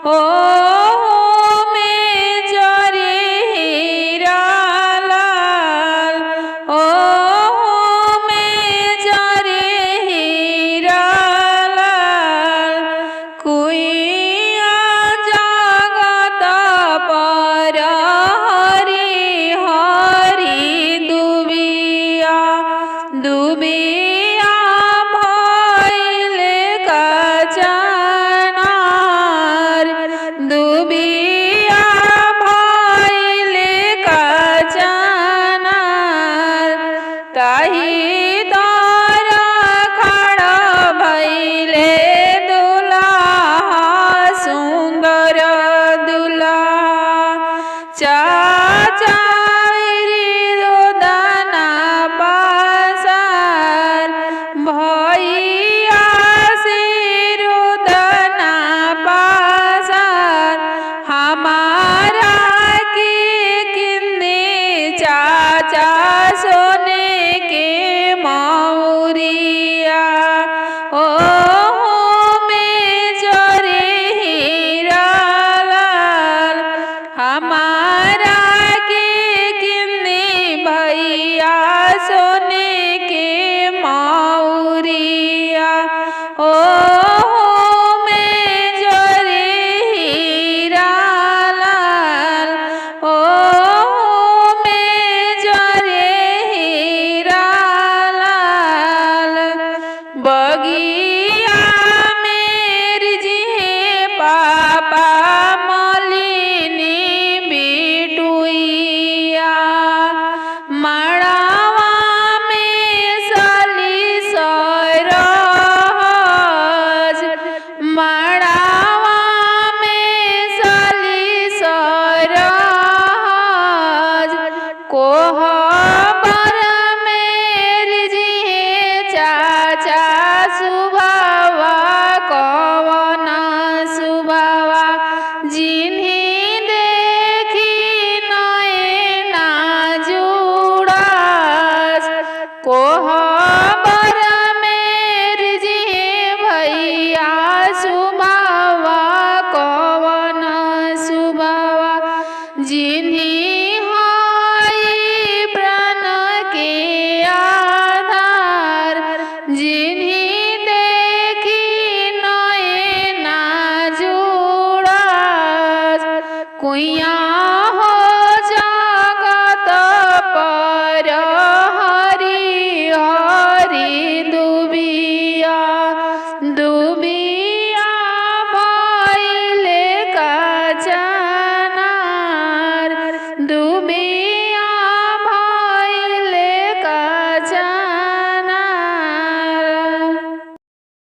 ओ में जरे हीरा लाल, ओ में जरे हीरा लाल, कुइया जगत पर हरि हरि दुबिया दुबिया भइल कचनार, दुबिया भइल कचनार, ताहि तर खड़ा भइले दुल्हा सुंदर दुल्हा। चाचा रोदना पासार, भैया रोदना पासार, हमारा के किन्ने चाचा सोने के मौरिया। ओ में जरे हीरा लाल, हमारा के किन्ने भैया सोने के मौरिया। ओ में जरे हीरा लाल, ओ में जरे हीरा लाल, बगिया मेरी जी पा